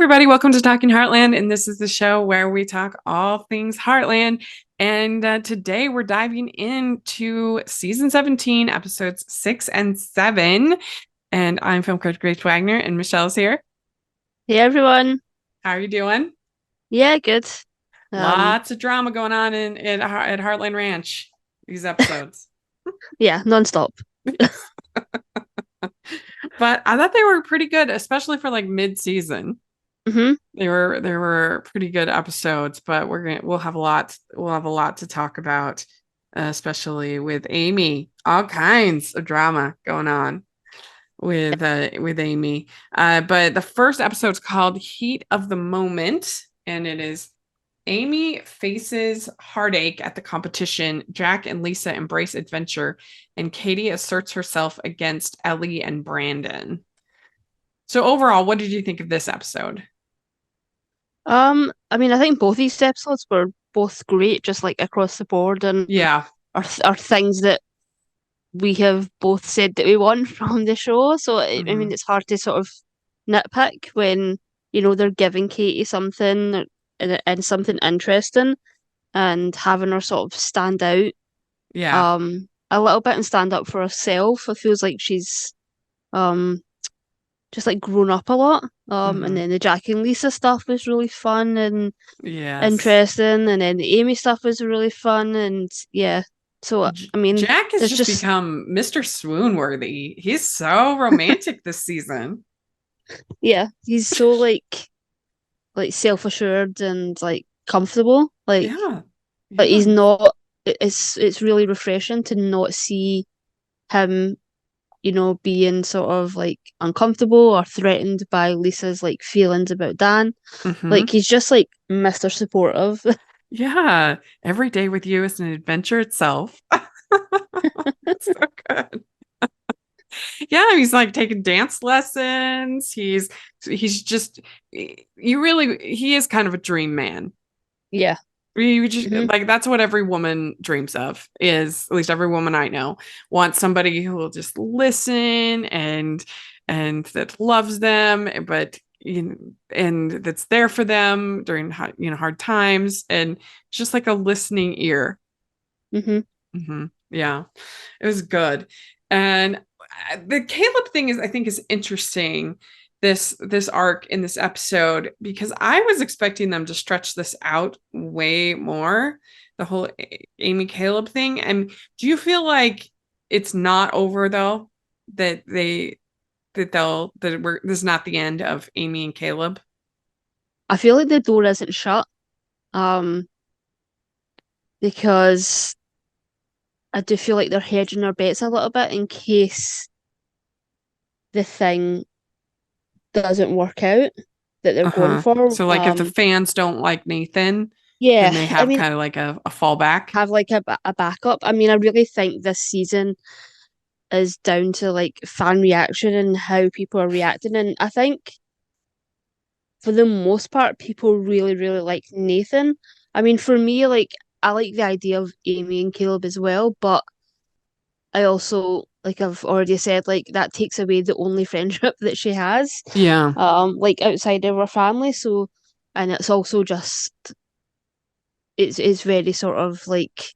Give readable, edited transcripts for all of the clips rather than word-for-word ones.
everybody. Welcome to Talking Heartland. And this is the show where we talk all things Heartland. And today we're diving into season 17, episodes 6 and 7. And I'm film critic Grace Wagner, and Michelle's here. Hey everyone. How are you doing? Yeah, good. Lots of drama going on at Heartland Ranch, these episodes. Yeah, nonstop. But I thought they were pretty good, especially for like mid-season. hmm They were pretty good episodes, but we'll have a lot to talk about, especially with Amy. All kinds of drama going on with Amy. But the first episode's called Heat of the Moment, and it is Amy faces heartache at the competition. Jack and Lisa embrace adventure, and Katie asserts herself against Ellie and Brandon. So overall, what did you think of this episode? I mean, I think both these episodes were both great, just like across the board, and Yeah. are things that we have both said that we want from the show. So I mean, Mhm. it's hard to sort of nitpick when they're giving Katie something and something interesting and having her sort of stand out Yeah. a little bit and stand up for herself. It feels like she's um just like grown up a lot. And Hmm. then the Jack and Lisa stuff was really fun and Yes. interesting, and then the Amy stuff was really fun, and yeah. So I mean, Jack has there's just just become Mr. Swoon worthy. He's so romantic this season. yeah, he's so like self assured and like comfortable. Yeah. But Yeah. he's not. It's really refreshing to not see him, being sort of like uncomfortable or threatened by Lisa's like feelings about Dan. Like Hmm. he's just like Mr. Supportive. Yeah. Every day with you is an adventure itself. It's so good. Yeah, he's like taking dance lessons. He's just he is kind of a dream man. Yeah. We just hmm like that's what every woman dreams of, is at least every woman I know wants somebody who will just listen and that loves them, but and that's there for them during hard times, and just like a listening ear. hmm Yeah, it was good. And the Caleb thing is, I think, is interesting. This arc in this episode, because I was expecting them to stretch this out way more, the whole Amy Caleb thing. And do you feel like it's not over though? That they that they'll that we're this is not the end of Amy and Caleb? I feel like the door isn't shut, um, because I do feel like they're hedging their bets a little bit in case the thing doesn't work out that they're going Uh-huh. for. So like if the fans don't like Nathan, then Yeah, they I have mean, kind of like a fallback. have like a backup. I mean, I really think this season is down to like fan reaction and how people are reacting. And I think for the most part, people really, really like Nathan. I mean, for me, like I like the idea of Amy and Caleb as well, but I also, like I've already said, like that takes away the only friendship that she has, Yeah. like outside of her family. So, and it's also just it's very sort of like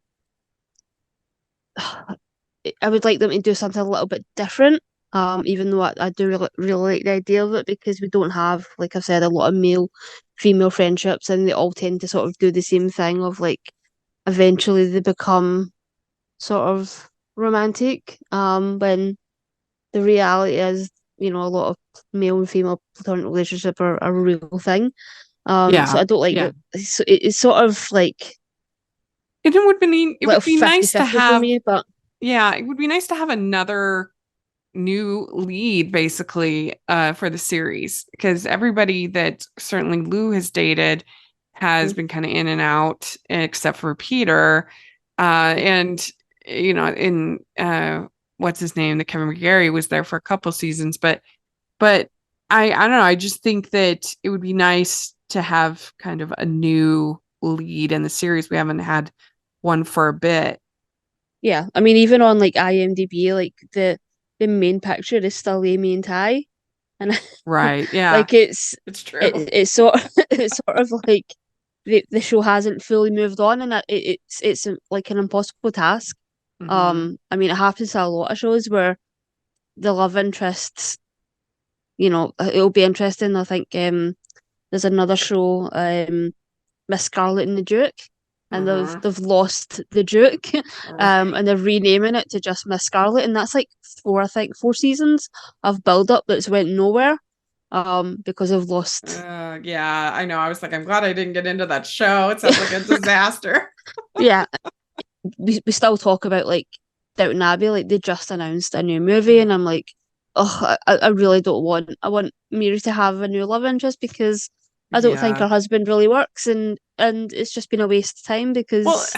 I would like them to do something a little bit different. Even though I do really, really like the idea of it because we don't have, like I've said, a lot of male female friendships, and they all tend to sort of do the same thing of like eventually they become sort of romantic. When the reality is, a lot of male and female platonic relationship are a real thing. So Yeah. I don't like Yeah. that. It's sort of like It little would be fifty nice to fifty for have, me, but yeah, it would be nice to have another new lead basically for the series, because everybody that certainly Lou has dated has been kind of in and out except for Peter. And in what's his name, the Kevin McGarry was there for a couple seasons, but I don't know, I just think that it would be nice to have kind of a new lead in the series. We haven't had one for a bit. yeah, I mean, even on like IMDb, like the main picture is still Amy and Ty. and Right. Yeah. like It's true. it's sort of, it's sort of like the show hasn't fully moved on, and that it's like an impossible task. Hmm. I mean, it happens to a lot of shows where the love interests, it'll be interesting. I think there's another show, Miss Scarlet and the Duke, and Hmm. they've lost the Duke, Right. and they're renaming it to just Miss Scarlet, and that's like four seasons of build up that's went nowhere, because they've lost. Yeah, I know. I was like, I'm glad I didn't get into that show. It sounds like a disaster. Yeah, we still talk about like Downton Abbey, like they just announced a new movie, and Mhm. I'm like, oh, I really don't want. I want Miri to have a new love interest because I don't think Yeah. her husband really works, and it's just been a waste of time Well, because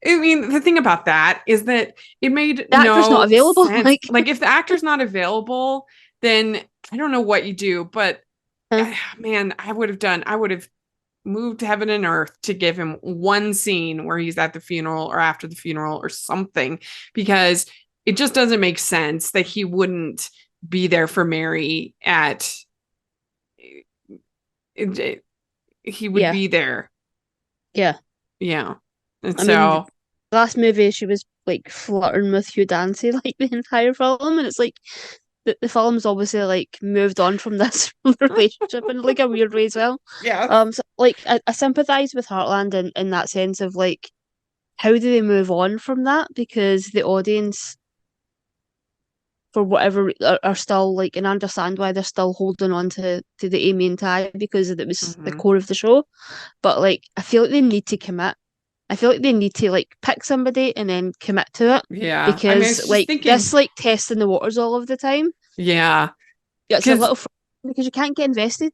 I mean, the thing about that is that it made the actor's not no available. sense. Like, Like, if the actor's not available, then I don't know what you do. But uh, man, I would have moved heaven and earth to give him one scene where he's at the funeral or after the funeral or something, because it just doesn't make sense that he wouldn't be there for Mary at he would yeah, be there. yeah. Yeah. And I mean, the so, last movie she was like flirting with Hugh Dancy like the entire film, and it's like the film's obviously like moved on from this relationship in like a weird way as well. yes. So, like I sympathize with Heartland in that sense of like how do they move on from that, because the audience for whatever are still like, and I understand why they're still holding on to the Amy and Ty because it was the Hmm. core of the show, but like I feel like they need to commit. I feel like they need to like pick somebody and then commit to it, Yeah. I mean, I because was just like thinking, this like testing the waters all of the time. yeah, It's a because little because you can't get invested.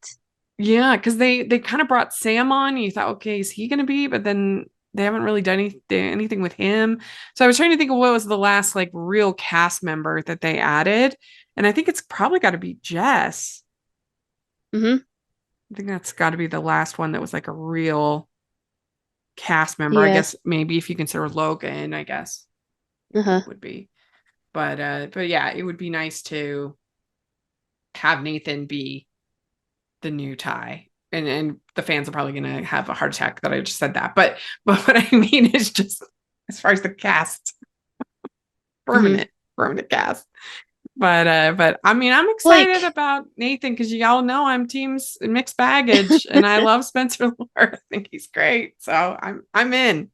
because they kind of brought Sam on. And you thought, okay, is he going to be? But then they haven't really done anything with him. So I was trying to think of what was the last like real cast member that they added, and I think it's probably got to be Jess. Hmm. I think that's got to be the last one that was like a real cast member. I Yeah. guess maybe if you consider Logan, I guess Uh-huh. it would be. But yeah, it would be nice to have Nathan be the new Ty. And the fans are probably gonna have a heart attack that I just said that. But what I mean is just as far as the cast, Hmm. permanent cast. But I mean I'm excited Like about Nathan because you all know I'm teams mixed baggage and I love Spencer Lord. I think he's great. So I'm in.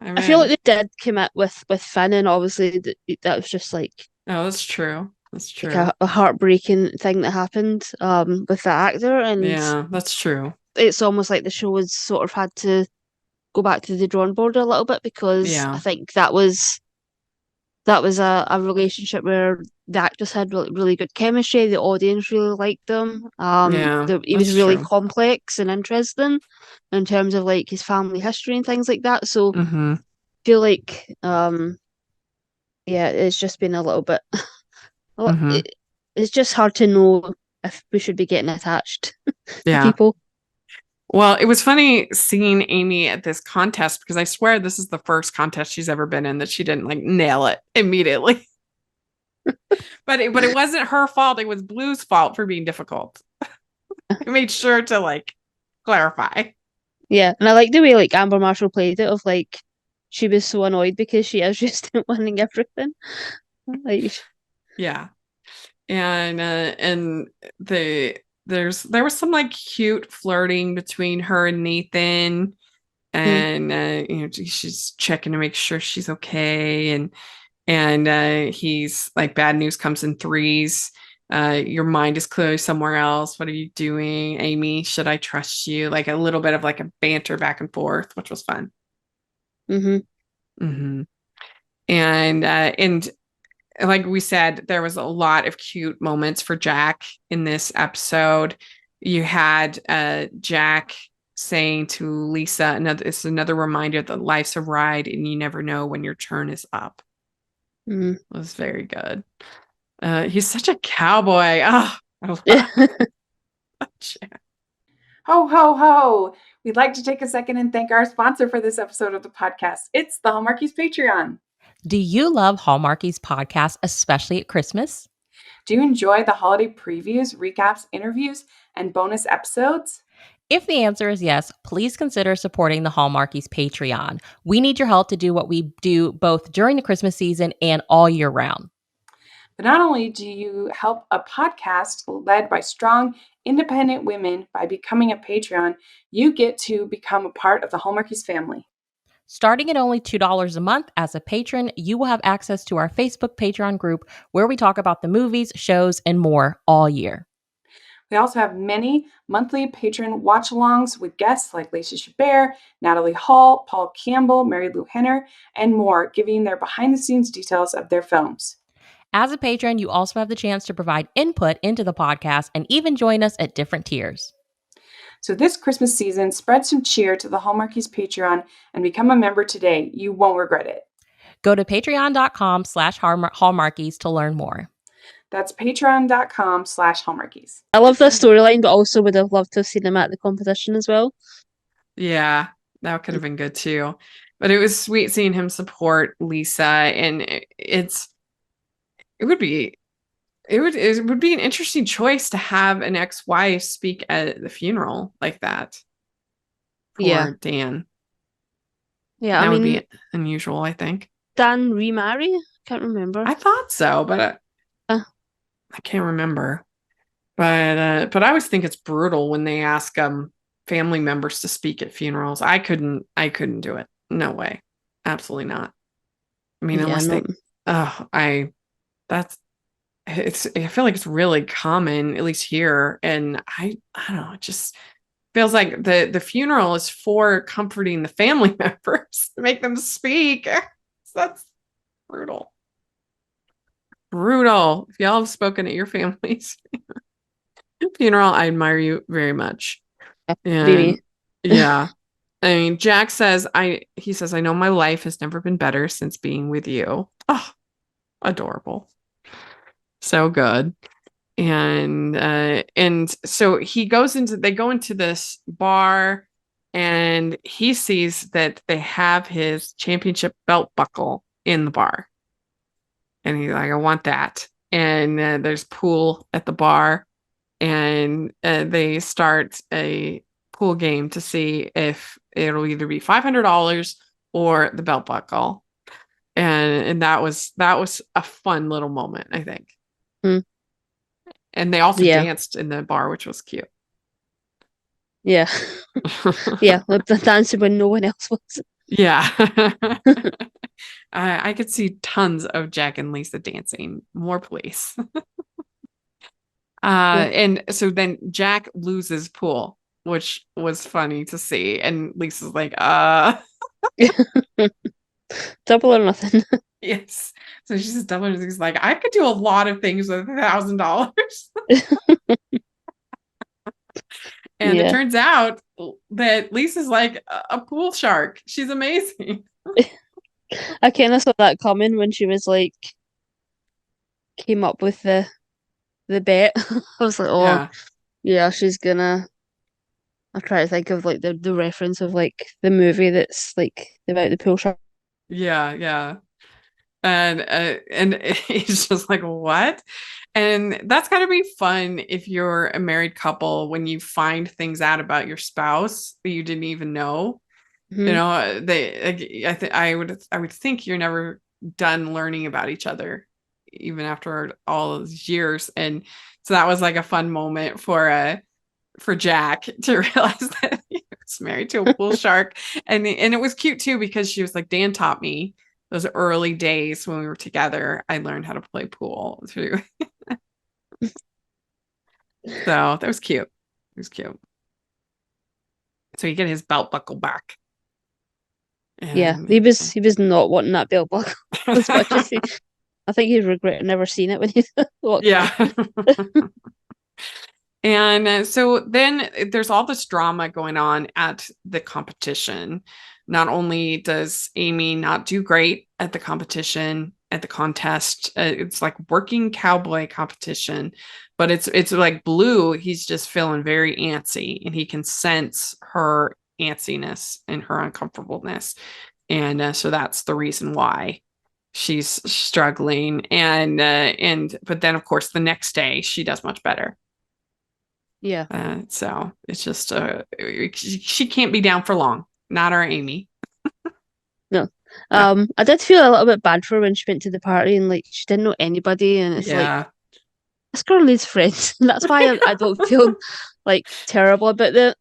I'm I feel like in. they did commit with Finn, and obviously that was just No, that's true. That's like true. a heartbreaking thing that happened with the actor, and Yeah, that's true. it's almost like the show has sort of had to go back to the drawing board a little bit, because I Yeah. think that was a relationship where the actors had really, really good chemistry. The audience really liked them. Yeah, He was that's really true. complex and interesting in terms of like his family history and things like that. So I Hmm. feel like yeah, it's just been a little bit. Hmm. It's just hard to know if we should be getting attached to Yeah. people. Well, it was funny seeing Amy at this contest because I swear this is the first contest she's ever been in that she didn't like nail it immediately. But it wasn't her fault. It was Blue's fault for being difficult. I made sure to like clarify. Yeah, and I like the way like Amber Marshall played it, of like she was so annoyed because she is just winning everything. Like, Yeah. And there was some like cute flirting between her and Nathan mm, and she's checking to make sure she's okay and he's like bad news comes in threes. Your mind is clearly somewhere else. What are you doing, Amy? Should I trust you? Like a little bit of like a banter back and forth, which was fun. mm-hmm, Hmm. And like we said, there was a lot of cute moments for Jack in this episode. You had Jack saying to Lisa, it's another reminder that life's a ride and you never know when your turn is up. mm. It was very good. He's such a cowboy. Oh, I Yeah. love Jack. Ho, ho, ho. We'd like to take a second and thank our sponsor for this episode of the podcast. It's the Hallmarkies Patreon. Do you love Hallmarkies podcast, especially at Christmas? Do you enjoy the holiday previews, recaps, interviews, and bonus episodes? If the answer is yes, please consider supporting the Hallmarkies Patreon. We need your help to do what we do both during the Christmas season and all year round. But not only do you help a podcast led by strong, independent women by becoming a Patreon, you get to become a part of the Hallmarkies family. Starting at only $2 a month as a patron, you will have access to our Facebook Patreon group where we talk about the movies, shows, and more all year. We also have many monthly patron watch-alongs with guests like Lacey Chabert, Natalie Hall, Paul Campbell, Mary Lou Henner, and more, giving their behind-the-scenes details of their films. As a patron, you also have the chance to provide input into the podcast and even join us at different tiers. So this Christmas season, spread some cheer to the Hallmarkies Patreon and become a member today. You won't regret it. Go to patreon.com/hallmarkies to learn more. That's patreon.com/Hallmarkies. I love this storyline, but also would have loved to have seen him at the competition as well. Yeah, that could have been good too. But it was sweet seeing him support Lisa, and it would be an interesting choice to have an ex-wife speak at the funeral like that for Dan. Yeah, That would be unusual, I think. Dan remarry? Can't remember. I thought so, but I can't remember. But I always think it's brutal when they ask family members to speak at funerals. I couldn't do it. No way. Absolutely not. I mean, unless they I feel like it's really common, at least here. And I don't know, it just feels like the funeral is for comforting the family members to make them speak. So that's brutal. Brutal. If y'all have spoken at your family's funeral, I admire you very much. And yeah. I mean, Jack says, he says, I know my life has never been better since being with you. Oh, adorable. So good. And so they go into this bar, and he sees that they have his championship belt buckle in the bar. And he's like, I want that. And there's pool at the bar, and they start a pool game to see if it'll either be $500 or the belt buckle. And that was a fun little moment, I think. And they also danced in the bar, which was cute. Yeah. Yeah, the dancing when no one else was. Yeah. I could see tons of Jack and Lisa dancing. More, please. And so then Jack loses pool, which was funny to see. And Lisa's like, double or nothing. Yes. So she says double or nothing. He's like, I could do a lot of things with $1,000. And it turns out that Lisa's like a pool shark. She's amazing. I kind of saw that coming when she was like, came up with the bet. I was like, yeah, she's gonna. I'll try to think of like the reference of like the movie that's like about the pool shark. Yeah. And he's just like, what? And that's gotta be fun if you're a married couple, when you find things out about your spouse that you didn't even know. Mm-hmm. You know, I would think you're never done learning about each other, even after all those years. And so that was like a fun moment for Jack to realize that he was married to a pool shark. And it was cute too, because she was like, Dan taught me those early days when we were together. I learned how to play pool through. So that was cute. It was cute. So you get his belt buckle back. And he was not wanting that belt buckle as much as I think he regretted never seeing it when he walked. Yeah. And so then there's all this drama going on at the competition. Not only does Amy not do great at the competition, at the contest, it's like working cowboy competition, but it's like Blue. He's just feeling very antsy, and he can sense her antsiness and her uncomfortableness. And so that's the reason why she's struggling, and but then of course the next day she does much better. Yeah. So it's just she can't be down for long. Not our Amy. No. Yeah. I did feel a little bit bad for her when she went to the party and like she didn't know anybody, and it's like Yeah. this girl needs friends. And that's why I don't feel like terrible about the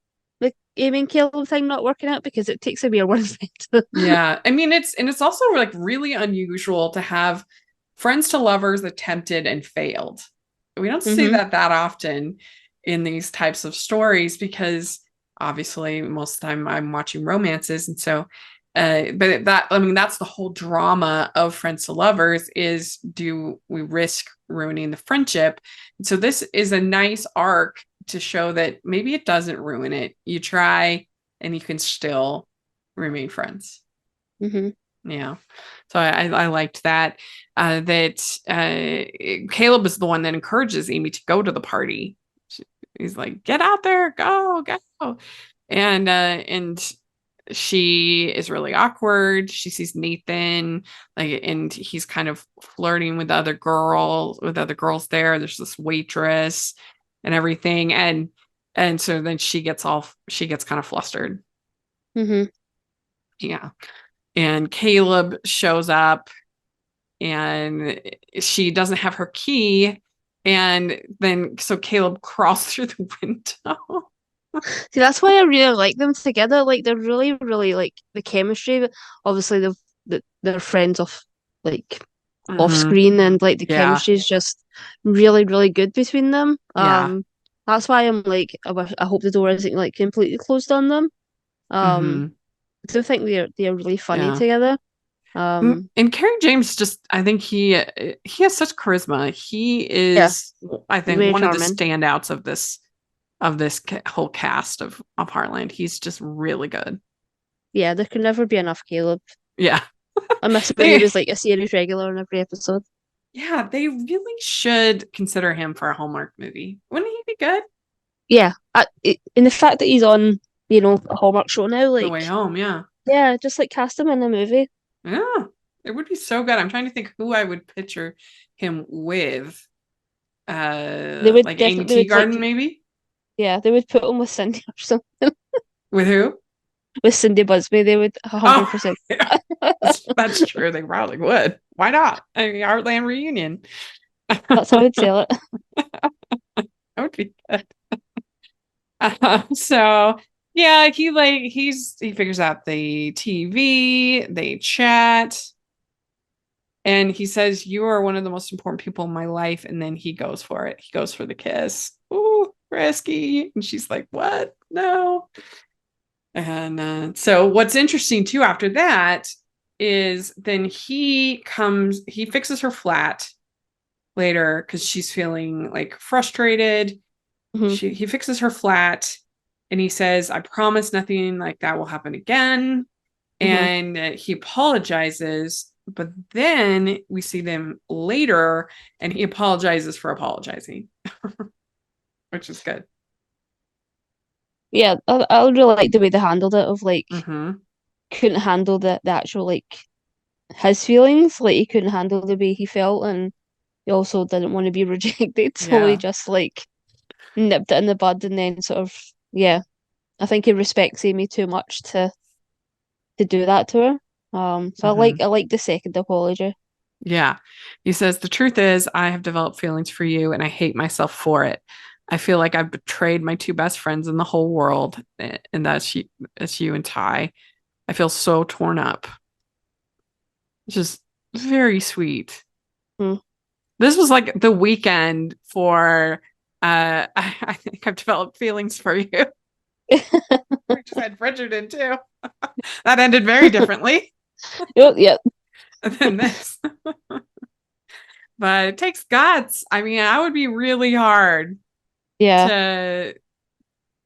Amy and Caleb thing not working out, because it takes away one friend. Yeah. I mean, it's also like really unusual to have friends to lovers attempted and failed. We don't see Mm-hmm. that often in these types of stories, because obviously most of the time I'm watching romances, and so but that, I mean, that's the whole drama of friends to lovers, is do we risk ruining the friendship? And so this is a nice arc to show that maybe it doesn't ruin it. You try and you can still remain friends. Mm-hmm. Yeah. So I liked that. Caleb is the one that encourages Amy to go to the party. He's like, get out there, go, go. And she is really awkward. She sees Nathan, like, and he's kind of flirting with other girls there. There's this waitress and everything. And so then she gets kind of flustered. Mm-hmm. Yeah. And Caleb shows up, and she doesn't have her key. And then so Caleb crawls through the window. See, that's why I really like them together. Like they're really, really like the chemistry. Obviously, they're friends like off Mm-hmm. screen, and like the Yeah. chemistry is just really, really good between them. Yeah. That's why I'm like, I hope the door isn't like completely closed on them. Mm-hmm. I do think they're really funny Yeah. together. And Kerry James, just, I think he has such charisma. He Yeah, is, I he's think, very one of the charming. standouts of this whole cast of Heartland. He's just really good. Yeah, there can never be enough Caleb. Yeah. I miss when he They was like a series regular in every episode. Yeah, they really should consider him for a Hallmark movie. Wouldn't he be good? Yeah, and the fact that he's on, a Hallmark show now, No Way like, Home, yeah. yeah, just like cast him in a movie. Yeah. It would be so good. I'm trying to think who I would picture him with. They would Like Amy definitely would Teagarden, like, maybe? yeah, they would put him with Cindy or something. With who? With Cindy Busby, they would Oh, 100%. yeah. That's true. They probably would. Why not? I mean, Heartland reunion. That's how I'd sell it. That would be good. So yeah, he figures out the TV, they chat, and he says, "You are one of the most important people in my life," and then he goes for it. He goes for the kiss. Ooh, risky. And she's like, "What? No." And so what's interesting too after that is then he fixes her flat later because she's feeling like frustrated. Hmm. He fixes her flat, and he says, "I promise nothing like that will happen again." Hmm. And he apologizes, but then we see them later, and he apologizes for apologizing, which is good. Yeah, I really like the way they handled it. Of like, Mm-hmm. couldn't handle the actual like his feelings. Like he couldn't handle the way he felt, and he also didn't want to be rejected. So he Yeah. just like nipped it in the bud, and then sort of, yeah, I think he respects Amy too much to do that to her. So Mm-hmm. I like the second apology. Yeah. He says, "The truth is, I have developed feelings for you, and I hate myself for it. I feel like I've betrayed my two best friends in the whole world, and that's you and Ty. I feel so torn up." Just very sweet. Hmm. This was like the weekend for I think I've developed feelings for you. We just had Bridgerton too. That ended very differently Yeah, than this. But it takes guts. I mean, I would be really hard yeah,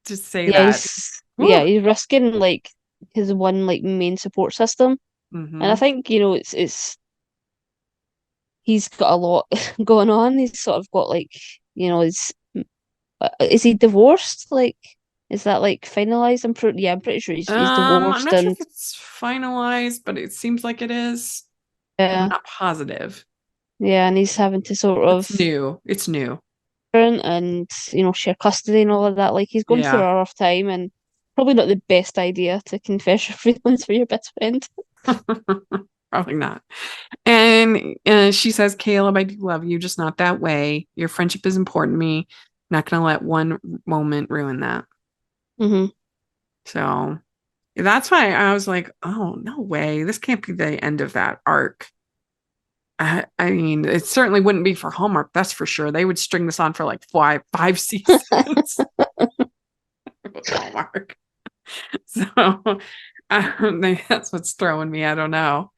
to say yeah. that. Yeah, Whew. he's risking like his one like main support system, and I Mm-hmm. think it's he's got a lot going on. He's sort of got like, is he divorced? Like, is that like finalized? I'm pretty sure he's I'm divorced, not sure and if it's finalized, but it seems like it is. Yeah. I'm not positive. Yeah, and he's having to sort of It's new. and share custody and all of that. Like he's going through Yeah. a rough time, and probably not the best idea to confess your feelings for your best friend. Probably not. And she says, Caleb, I do love you, just not that way. Your friendship is important to me. Not going to let one moment ruin that. Hmm. So that's why I was like, oh, no way. This can't be the end of that arc. I mean, it certainly wouldn't be for Hallmark, that's for sure. They would string this on for like five seasons with Hallmark. So maybe that's what's throwing me. I don't know.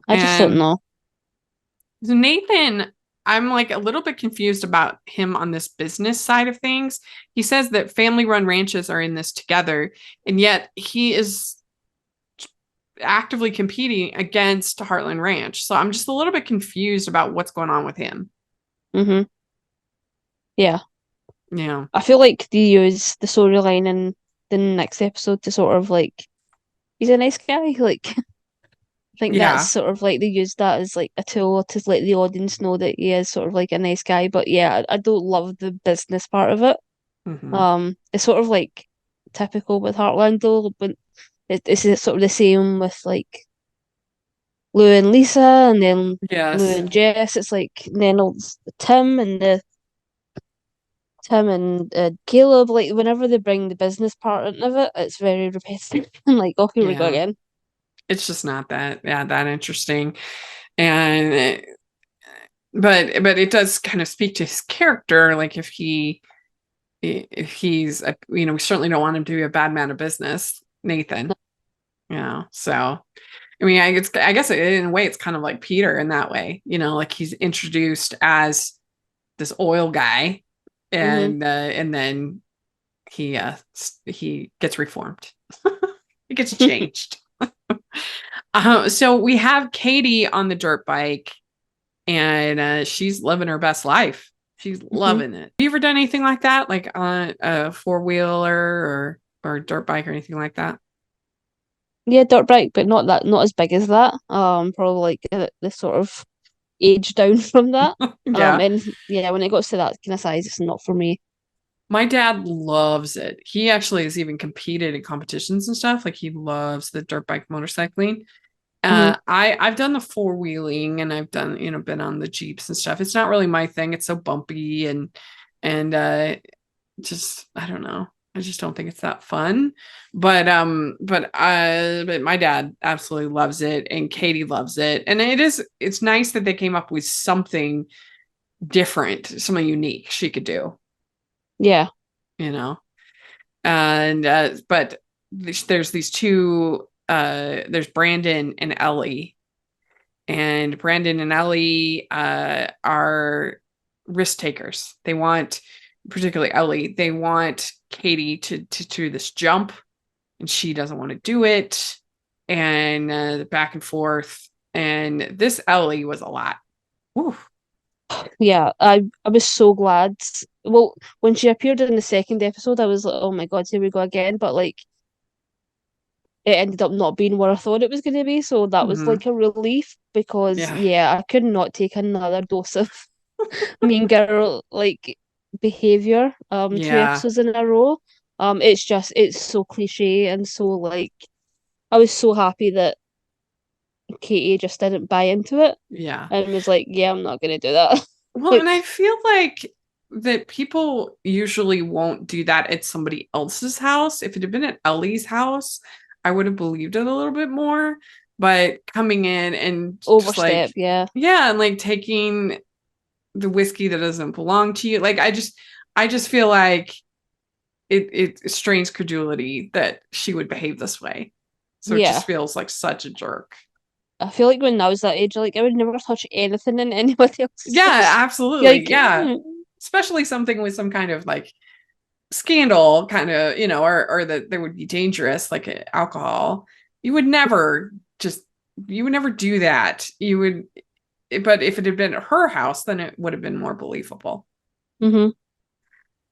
I just don't And know. so Nathan, I'm like a little bit confused about him on this business side of things. He says that family run ranches are in this together, and yet he is actively competing against Heartland Ranch. So I'm just a little bit confused about what's going on with him. Hmm. Yeah. Yeah. I feel like they use the storyline in the next episode to sort of like he's a nice guy. Like I think that's Yeah. sort of like they use that as like a tool to let the audience know that he is sort of like a nice guy. But yeah, I don't love the business part of it. Hmm. It's sort of like typical with Heartland though, but it's sort of the same with like Lou and Lisa, and then Lou Yes. and Jess. It's like then it's Tim and Caleb. Like whenever they bring the business part into it, it's very repetitive and like, oh, here we go Yeah. again. It's just not that interesting. And but it does kind of speak to his character. Like if he's a, we certainly don't want him to be a bad man of business, Nathan. Yeah. So I mean, I guess in a way it's kind of like Peter in that way, like he's introduced as this oil guy, Hmm. and then he gets reformed. He gets changed. So we have Katie on the dirt bike, and she's living her best life. She's Hmm. loving it. Have you ever done anything like that, like on a four-wheeler or dirt bike or anything like that? Yeah, dirt bike, but not as big as that. Probably like the sort of age down from that. Yeah. And yeah, when it goes to that kind of size, it's not for me. My dad loves it. He actually has even competed in competitions and stuff. Like he loves the dirt bike motorcycling. Hmm. I've done the four wheeling, and I've done, been on the Jeeps and stuff. It's not really my thing. It's so bumpy and just I don't know. I just don't think it's that fun. But my dad absolutely loves it, and Katie loves it. And it's nice that they came up with something different, something unique she could do, Yeah. you know. And but there's these two there's Brandon and Ellie, and Brandon and Ellie are risk takers. They want, particularly Ellie, they want Katie to do this jump, and she doesn't want to do it, and back and forth. And this Ellie was a lot. Woo. Yeah, I was so glad. Well, when she appeared in the second episode, I was like, oh my God, here we go again. But like, it ended up not being what I thought it was going to be. So that was Hmm. like a relief because, Yeah. yeah, I could not take another dose of mean girl like behavior. Two Yeah. episodes in a row. It's so cliche and so like, I was so happy that Katie just didn't buy into it Yeah. and was like, yeah, I'm not going to do that. Well, and Like, I feel like that people usually won't do that at somebody else's house. If it had been at Ellie's house, I would have believed it a little bit more. But coming in and just overstep, like, yeah. yeah, and like taking the whiskey that doesn't belong to you, like I just feel like it strains credulity that she would behave this way. So it just Yeah. feels like such a jerk. I feel like when I was that age, like I would never touch anything in anybody else's Yeah, house. absolutely. Like, Yeah. Especially something with some kind of like scandal kind of, or that they would be dangerous, like alcohol. You would never just, you would never do that. You would, but if it had been at her house, then it would have been more believable. hmm.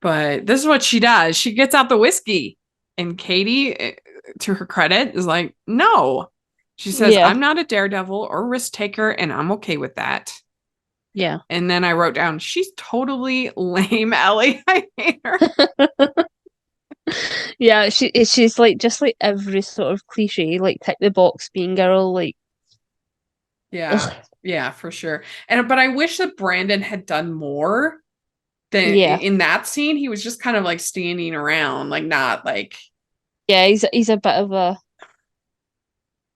But this is what she does. She gets out the whiskey, and Katie, to her credit, is like, no. She says, Yeah. I'm not a daredevil or risk taker, and I'm okay with that. Yeah. And then I wrote down, she's totally lame, Ellie. I hate her. Yeah, she's like just like every sort of cliche, like tick the box being girl, like Yeah. ugh. Yeah, for sure. But I wish that Brandon had done more than Yeah. in that scene. He was just kind of like standing around, like not like Yeah, he's a bit of a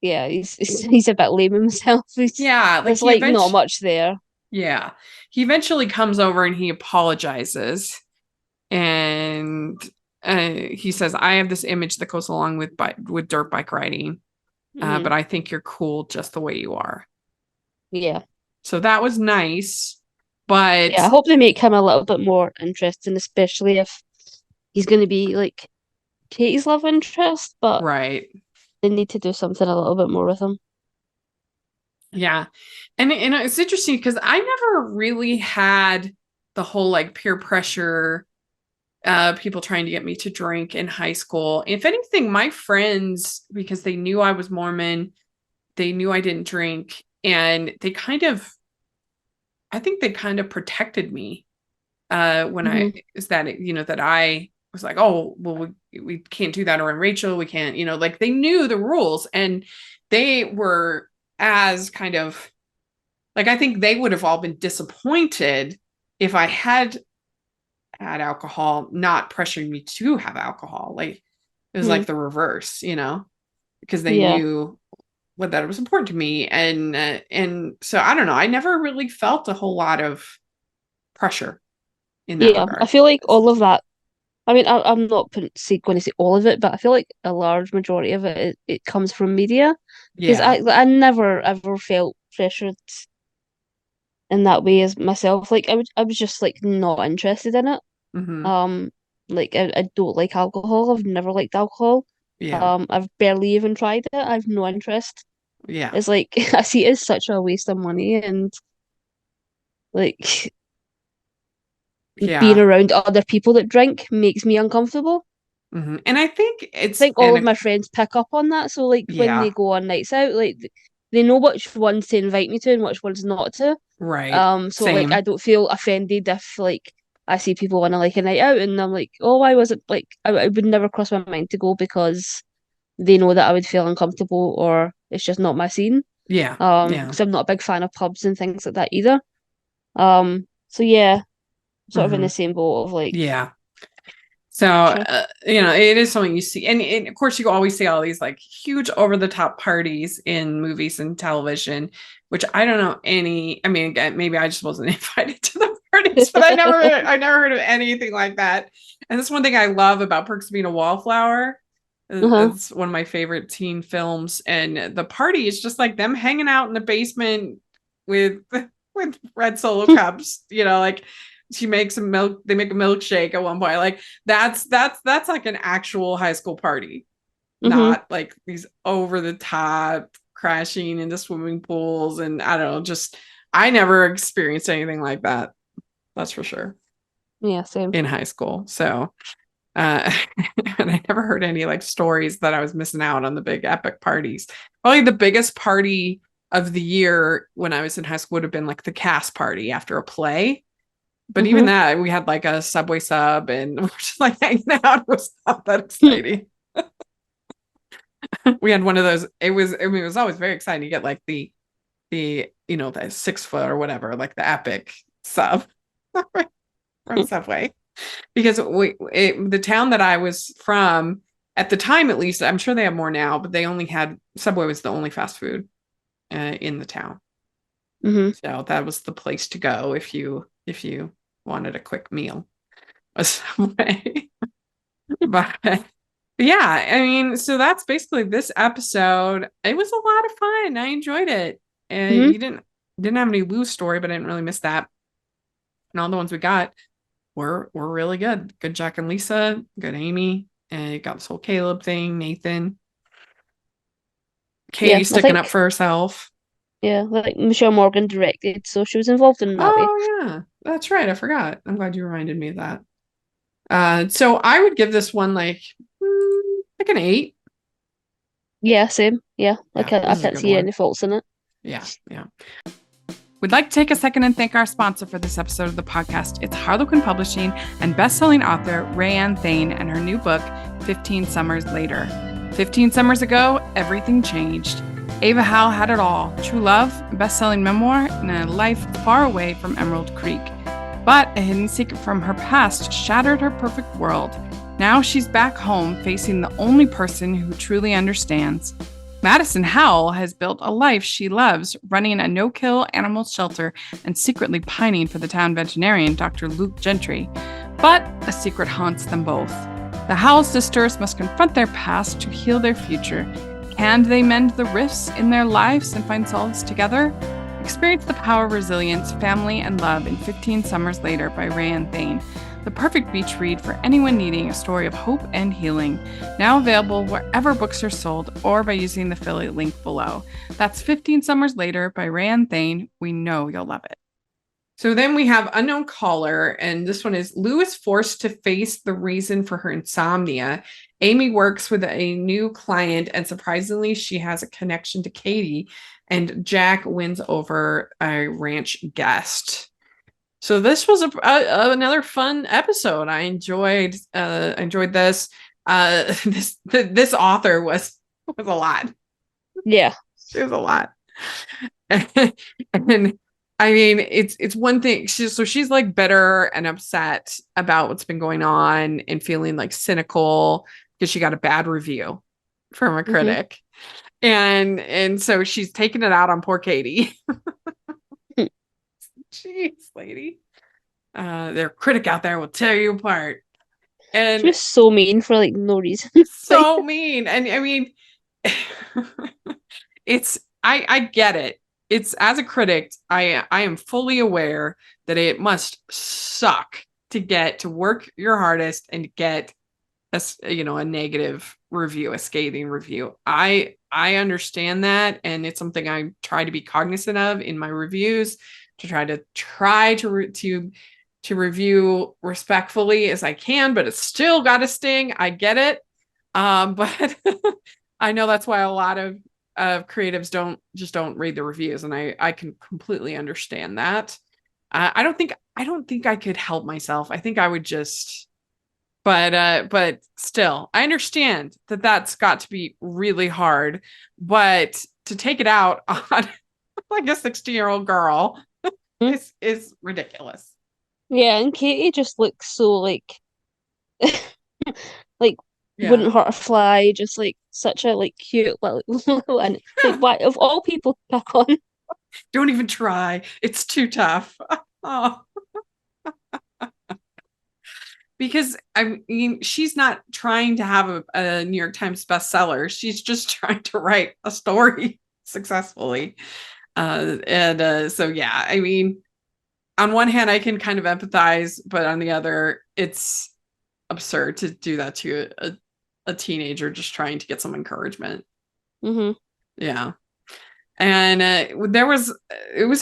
yeah, he's a bit lame himself. yeah, like There's he like not eventually much there. yeah. He eventually comes over and he apologizes and he says, I have this image that goes along with dirt bike riding, Hmm. but I think you're cool just the way you are. Yeah. So that was nice, Yeah, but I hope they make him a little bit more interesting, especially if he's going to be like Katie's love interest, but right. they need to do something a little bit more with him. Yeah. And it's interesting because I never really had the whole like peer pressure, people trying to get me to drink in high school. If anything, my friends, because they knew I was Mormon, they knew I didn't drink, and I think they kind of protected me when Hmm. I is that that I was like, oh well, we can't do that around Rachel, we can't, like they knew the rules, and they were as kind of like, I think they would have all been disappointed if I had had alcohol, not pressuring me to have alcohol. Like it was Hmm. like the reverse, because they Yeah. knew what that it was important to me, and so I don't know. I never really felt a whole lot of pressure in that Yeah. I regard. feel like As a all of teen. that. I mean, I'm not going to say all of it, but I feel like a large majority of it comes from media because Yeah. I never ever felt pressured in that way as myself. Like I was just like not interested in it. Hmm. Um, like I don't like alcohol. I've never liked alcohol. Yeah. I've barely even tried it. I've no interest. Yeah. It's like I see it as such a waste of money and like being Yeah. around other people that drink makes me uncomfortable. And I think I it's think all of my friends pick up on that. So like when yeah, they go on nights out, like they know which ones to invite me to and which ones not to. right. So like I Same. don't feel offended if like I see people on like a night out and I'm like, oh, why was it like I would never cross my mind to go because they know that I would feel uncomfortable or it's just not my scene. Yeah. Yeah. Because I'm not a big fan of pubs and things like that either. So yeah, sort of in Hmm. the same boat of like Yeah. So, pressure. it is something you see. And of course, you always see all these like huge over the top parties in movies and television, which I don't know any. I mean, again, maybe I just wasn't invited to the parties, but I never heard of anything like that. And that's one thing I love about Perks of Being a Wallflower. Uh-huh. It's one of my favorite teen films. And the party is just like them hanging out in the basement with, with red solo cups, like she makes a milk, they make a milkshake at one point. Like that's like an actual high school party, Hmm. not like these over the top crashing into swimming pools. And I don't know, just I never experienced anything like that. That's for sure Yeah, same. in high school. So, uh, and I never heard any like stories that I was missing out on the big epic parties. Probably the biggest party of the year when I was in high school would have been like the cast party after a play. But even Hmm. that, we had like a Subway sub and we're just like hanging out. It was not that exciting. We had one of those. It was always very exciting to get like the 6 foot or whatever, like the epic sub from Subway. Because the town that I was from at the time, at least, I'm sure they have more now, but they only had Subway was the only fast food in the town. Hmm. So that was the place to go if you wanted a quick meal. A Subway. But yeah, I mean, so that's basically this episode. It was a lot of fun. I enjoyed it. And Hmm. you didn't have any Lou story, but I didn't really miss that. And all the ones we got were really good. Good Jack and Lisa, good Amy, and you got this whole Caleb thing, Nathan, Yeah, Katie I sticking up think for herself. yeah, like Michelle Morgan directed, so she was involved in that way. Oh yeah, that's right. I forgot. I'm glad you reminded me of that. So I would give this one like an 8. Yeah, same. Yeah, like Yeah, I this is a can't good see one. any faults in it. Yeah, yeah. We'd like to take a second and thank our sponsor for this episode of the podcast. It's Harlequin Publishing and best-selling author Rayanne Thane and her new book, 15 Summers Later. 15 summers ago, everything changed. Ava Howe had it all: true love, a best-selling memoir, and a life far away from Emerald Creek. But a hidden secret from her past shattered her perfect world. Now she's back home facing the only person who truly understands. Madison Howell has built a life she loves, running a no-kill animal shelter and secretly pining for the town veterinarian, Dr. Luke Gentry. But a secret haunts them both. The Howell sisters must confront their past to heal their future. Can they mend the rifts in their lives and find solace together? Experience the power of resilience, family, and love in 15 Summers Later by Rayanne Thane. The perfect beach read for anyone needing a story of hope and healing. Now available wherever books are sold or by using the affiliate link below. That's 15 Summers Later by Rayanne Thane. We know you'll love it. So then we have Unknown Caller, and this one is: Lou is forced to face the reason for her insomnia. Amy works with a new client, and surprisingly, she has a connection to Katie, and Jack wins over a ranch guest. So this was another fun episode. I enjoyed this. This author was a lot. Yeah. It was a lot. And I mean, it's one thing. She's like bitter and upset about what's been going on and feeling like cynical because she got a bad review from a critic. And so she's taking it out on poor Katie. Jeez, lady. Their critic out there will tear you apart. And She was so mean for like no reason. so mean. And I mean, I get it. It's, as a critic, I am fully aware that it must suck to get to work your hardest and get a negative review, a scathing review. I understand that, and it's something I try to be cognizant of in my reviews, to try to review respectfully as I can, but it's still got to sting. I get it. But I know that's why a lot of creatives don't read the reviews, and I can completely understand that. I don't think I could help myself. I think I would just, but still, I understand that that's got to be really hard, but to take it out on like a 16-year-old girl is ridiculous. Yeah, and Katie just looks so like like Yeah. wouldn't hurt a fly, just like such a like cute little and like why of all people to pick on. Don't even try. It's too tough. Oh. Because I mean, she's not trying to have a New York Times bestseller. She's just trying to write a story successfully. So yeah, I mean, on one hand, I can kind of empathize, but on the other, it's absurd to do that to a teenager just trying to get some encouragement. Yeah. And it was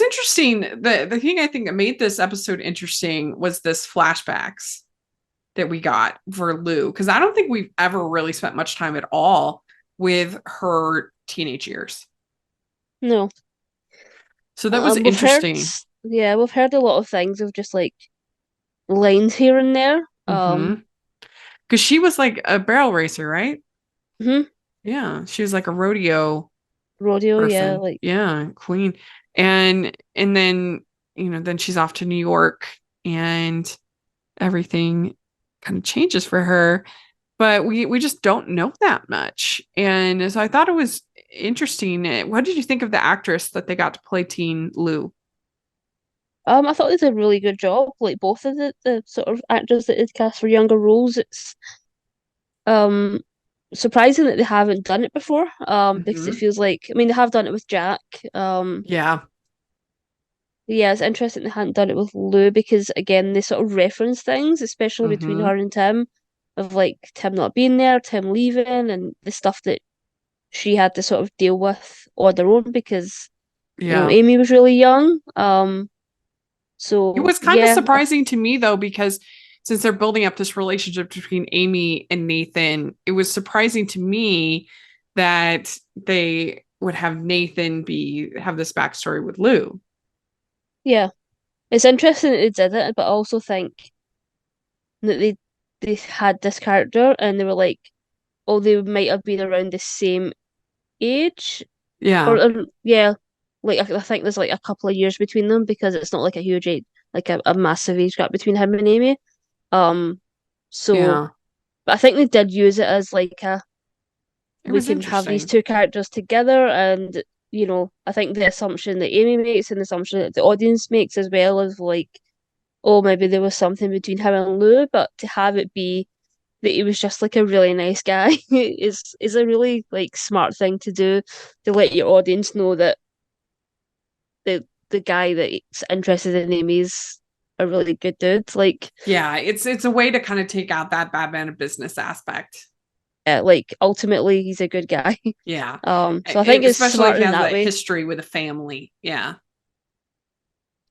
interesting. The thing I think that made this episode interesting was this flashbacks that we got for Lou, because I don't think we've ever really spent much time at all with her teenage years. No. So that was interesting. We've heard a lot of things of just like lines here and there. Because she was like a barrel racer, right? Mm-hmm. Yeah, she was like a rodeo person. Yeah, like, yeah, queen. And then then she's off to New York, and everything kind of changes for her, but we just don't know that much. And so I thought it was interesting. What did you think of the actress that they got to play teen Lou? I thought they did a really good job. Like both of the sort of actors that it cast for younger roles. It's surprising that they haven't done it before. Because it feels like, I mean, they have done it with Jack. Yeah. Yeah, it's interesting they hadn't done it with Lou, because again they sort of reference things, especially between her and Tim, of like Tim not being there, Tim leaving, and the stuff that she had to sort of deal with on their own because Amy was really young. So it was kind of surprising to me though, because since they're building up this relationship between Amy and Nathan, it was surprising to me that they would have Nathan have this backstory with Lou. Yeah. It's interesting that they did it, but I also think that they had this character and they were like, oh, they might have been around the same age. Yeah. Or yeah, like I think there's like a couple of years between them because it's not like a huge age, like a massive age gap between him and Amy. So Yeah. but I think they did use it as like a It we was can have these interesting. two characters together, and I think the assumption that Amy makes and the assumption that the audience makes as well is like, oh, maybe there was something between him and Lou, but to have it be that he was just like a really nice guy is a really like smart thing to do, to let your audience know that the guy that's interested in Amy is a really good dude. Like, Yeah, it's a way to kind of take out that bad man of business aspect. like ultimately he's a good guy. Yeah. So I think it's Especially if smart he in has that that way. history with a family. Yeah.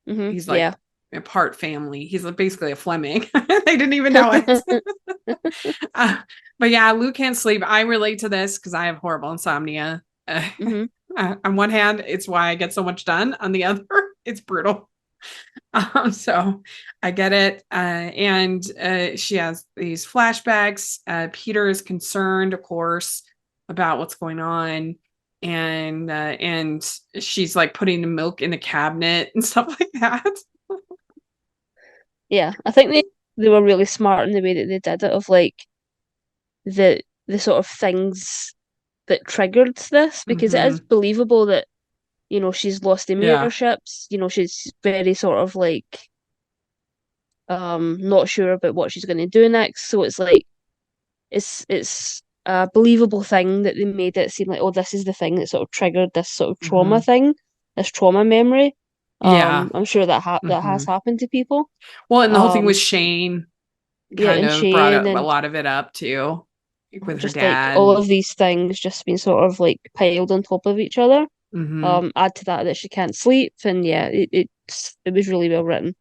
He's like Yeah. a part family. He's basically a Fleming. They didn't even know it. uh, but yeah, Lou can't sleep. I relate to this because I have horrible insomnia. hmm On one hand, it's why I get so much done. On the other, it's brutal. So I get it. And she has these flashbacks. Peter is concerned, of course, about what's going on. And she's like putting the milk in the cabinet and stuff like that. Yeah. I think they were really smart in the way that they did it, of like the sort of things that triggered this, because it is Mm-hmm. believable that, she's lost Yeah. premierships, she's very sort of like not sure about what she's gonna do next. So it's like it's a believable thing that they made it seem like, oh, this is the thing that sort of triggered this sort of trauma Mm-hmm. thing, this trauma memory. Yeah. I'm sure that Mm-hmm. has happened to people. Well, and the whole thing with Um, Shane yeah, kind and of brought Shane a and lot of it up too, with her just like all dad. of these things just being sort of like piled on top of each other. Mm-hmm. Add to that she can't sleep, and yeah, it was really well written.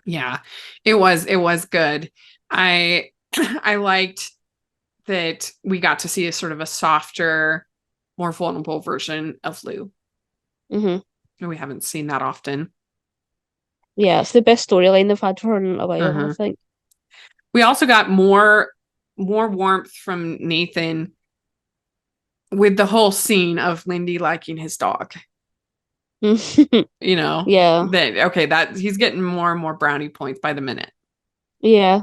Yeah, it was good. I I liked that we got to see a sort of a softer, more vulnerable version of Lou. hmm We haven't seen that often. Yeah, it's the best storyline they've had for her in a while, I Uh-huh. think. We also got more warmth from Nathan with the whole scene of Lindy liking his dog. Yeah, That okay, that he's getting more and more brownie points by the minute. yeah.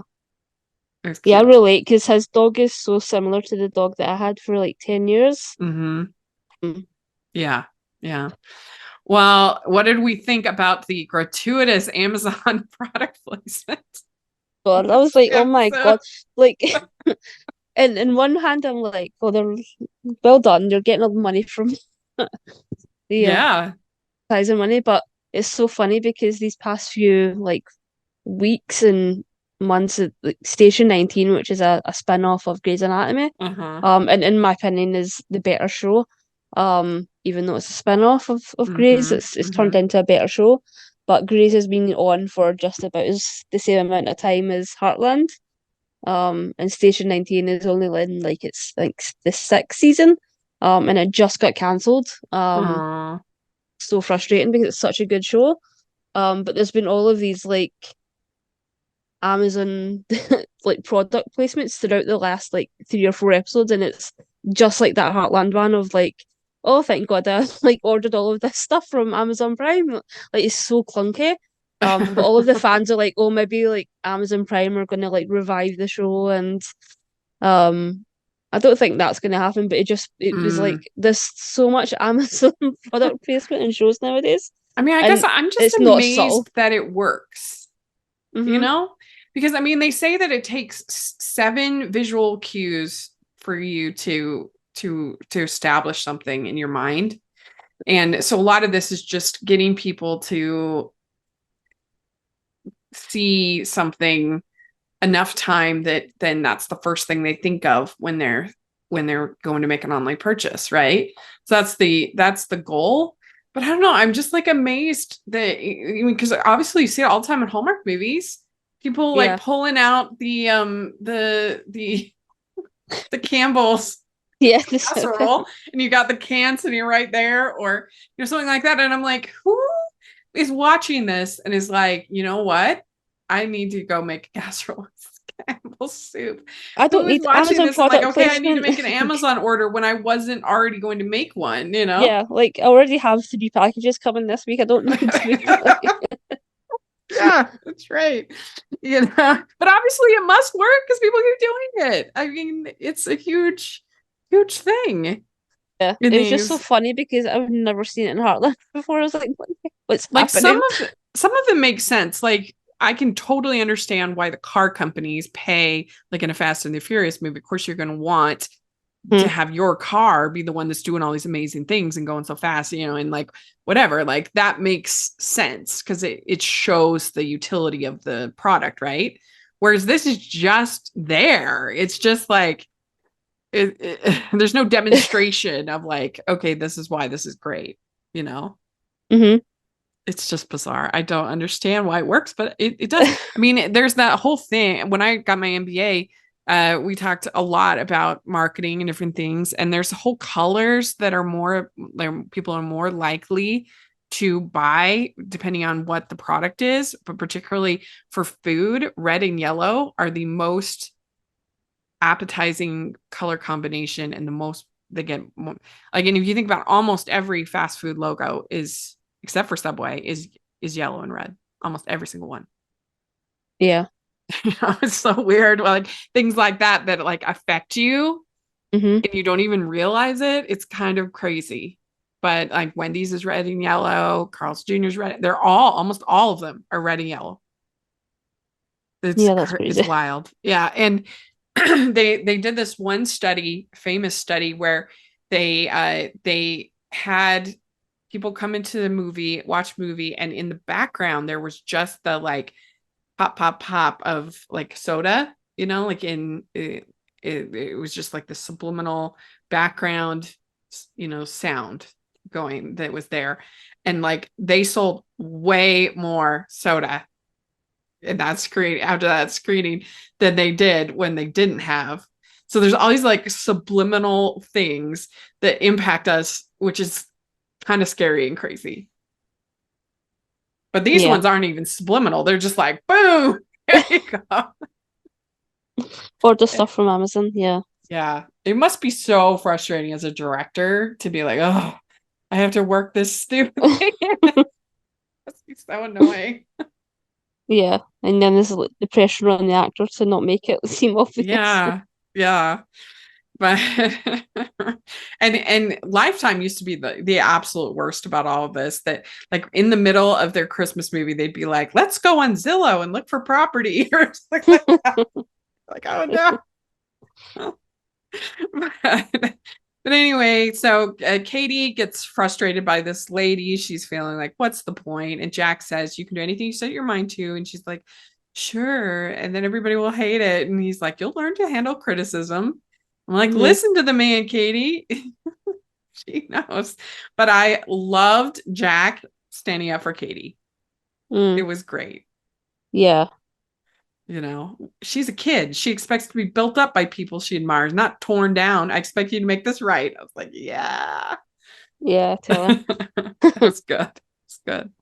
It was Yeah, I cute. relate because his dog is so similar to the dog that I had for like 10 years. Mm-hmm. Mm. Yeah. Yeah. Well, what did we think about the gratuitous Amazon product placement? God, I was like, oh my Episode? God. Like, and in one hand, I'm like, oh, they're well done. You're getting all the money from the Yeah. advertising money. But it's so funny because these past few like weeks and months of like Station 19, which is a spin-off of Grey's Anatomy, Uh-huh. and in my opinion is the better show. Even though it's a spin-off of Grey's, Mm-hmm. it's turned Mm-hmm. into a better show. But Grey's has been on for just about the same amount of time as Heartland. And Station 19 is only in like it's like the sixth season. And it just got cancelled. Aw. So frustrating because it's such a good show. But there's been all of these like Amazon like product placements throughout the last like 3 or 4 episodes, and it's just like that Heartland one of like, oh, thank God I like ordered all of this stuff from Amazon Prime. Like it's so clunky. But all of the fans are like, oh, maybe like Amazon Prime are gonna like revive the show, and um I don't think that's gonna happen, but it was Mm. like there's so much Amazon product placement in shows nowadays, I mean, I guess and I'm just it's not subtle. amazed that it works, you hmm know? Because I mean, they say that it takes 7 visual cues for you to establish something in your mind. And so a lot of this is just getting people to see something enough time that then that's the first thing they think of when they're going to make an online purchase, right? So that's the goal. But I don't know, I'm just like amazed that because obviously you see it all the time in Hallmark movies, people like Yeah. pulling out the the Campbell's Yeah, casserole and you got the can sitting right there, or something like that. And I'm like, who is watching this and is like, you know what? I need to go make a casserole with Campbell's soup. I Who don't is need watching Amazon this and like, product okay, I need to placement. make an Amazon order when I wasn't already going to make one, Yeah, like I already have 3 packages coming this week. I don't need to make Yeah, that's right. But obviously it must work because people keep doing it. I mean, it's a huge, huge thing Yeah, in it was just so these. funny because I've never seen it in Heartland before. I was like, what's Like happening? some of them make sense. Like I can totally understand why the car companies pay, like in a Fast and the Furious movie. Of course, you're going to want to Hmm. have your car be the one that's doing all these amazing things and going so fast, and like whatever, like that makes sense because it shows the utility of the product, right? Whereas this is just there. It's just like there's no demonstration of like, okay, this is why this is great, you know? Hmm. It's just bizarre. I don't understand why it works, but it does. I mean, there's that whole thing. When I got my MBA, we talked a lot about marketing and different things. And there's whole colors that are more, like, people are more likely to buy depending on what the product is. But particularly for food, red and yellow are the most appetizing color combination and the most they get more, like, and if you think about almost every fast food logo is, except for Subway, is yellow and red, almost every single one. Yeah. It's so weird, like things like that like affect you Hmm. and you don't even realize it. It's kind of crazy. But like Wendy's is red and yellow, Carl's Jr.'s red, they're almost all of them are red and yellow. Yeah, that's It's crazy. wild. Yeah. And they did this one study, famous study, where they had people come into the movie, watch movie, and in the background there was just the like pop, pop, pop of like soda, like in it was just like the subliminal background, sound going that was there. And like they sold way more soda and that screen after that screening than they did when they didn't have. So there's all these like subliminal things that impact us, which is kind of scary and crazy. But these Yeah. ones aren't even subliminal. They're just like, boom, there you go. Order stuff from Amazon. Yeah. Yeah. It must be so frustrating as a director to be like, oh, I have to work this stupid thing. It must be so annoying. Yeah. And then there's like, the pressure on the actor to not make it seem obvious. Yeah. Yeah. But and Lifetime used to be the absolute worst about all of this, that like in the middle of their Christmas movie they'd be like, let's go on Zillow and look for property or something like that. Like, oh no. But anyway, so Katie gets frustrated by this lady. She's feeling like, what's the point? And Jack says, you can do anything you set your mind to. And she's like, sure. And then everybody will hate it. And he's like, you'll learn to handle criticism. I'm like, Mhm. listen to the man, Katie. She knows. But I loved Jack standing up for Katie. It Mm. was great. Yeah. She's a kid. She expects to be built up by people she admires, not torn down. I expect you to make this right. I was like, yeah. Yeah, tell her. That was good. It's good.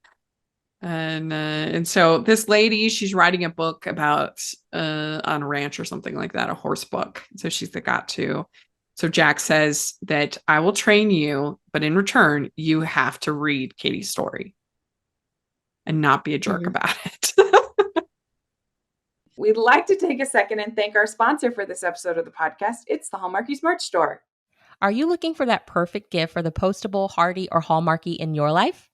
And so this lady, she's writing a book about on a ranch or something like that, a horse book. So she's got to. So Jack says that I will train you, but in return, you have to read Katie's story and not be a jerk Mhm. about it. We'd like to take a second and thank our sponsor for this episode of the podcast. It's the Hallmarkies merch store. Are you looking for that perfect gift for the postable, Hardy, or Hallmarky in your life?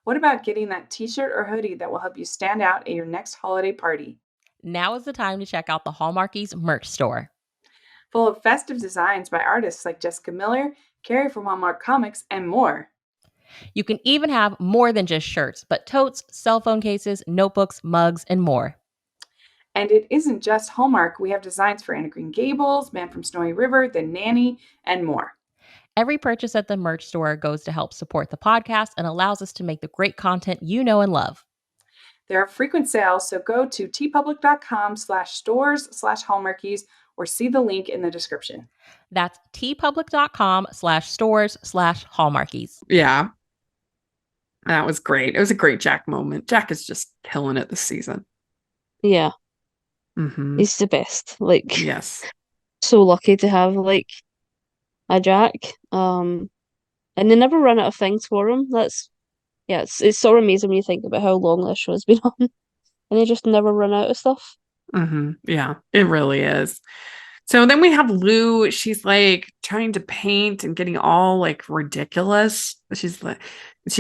What about getting that t-shirt or hoodie that will help you stand out at your next holiday party? Now is the time to check out the Hallmarkies merch store. Full of festive designs by artists like Jessica Miller, Carrie from Hallmark Comics, and more. You can even have more than just shirts, but totes, cell phone cases, notebooks, mugs, and more. And it isn't just Hallmark. We have designs for Anna Green Gables, Man from Snowy River, The Nanny, and more. Every purchase at the merch store goes to help support the podcast and allows us to make the great content you know and love. There are frequent sales, so go to tpublic.com/stores/hallmarkies or see the link in the description. That's tpublic.com/stores/hallmarkies. Yeah. That was great. It was a great Jack moment. Jack is just killing it this season. Yeah, Mm-hmm. he's the best. Like, Yes. so lucky to have like a Jack. And they never run out of things for him. It's sort of amazing when you think about how long this show's been on, and they just never run out of stuff. Mm-hmm. Yeah, it really is. So then we have Lou. She's like trying to paint and getting all like ridiculous. She's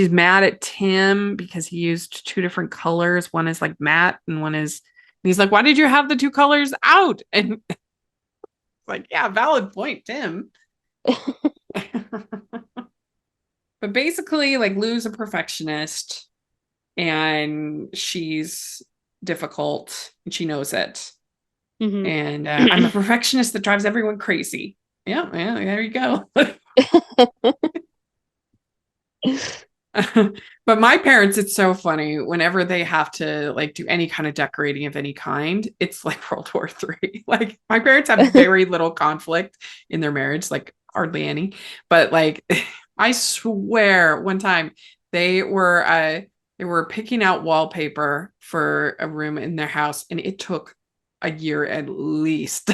mad at Tim because he used two different colors. One is like matte and he's like, why did you have the two colors out? And like, yeah, valid point, Tim. But basically, like, Lou's a perfectionist and she's difficult and she knows it. Mhm. And I'm a perfectionist that drives everyone crazy. Yeah, there you go. But my parents, it's so funny. Whenever they have to like do any kind of decorating of any kind, it's like World War III. Like my parents have very little conflict in their marriage, like hardly any. But like I swear one time they were picking out wallpaper for a room in their house, and it took a year at least.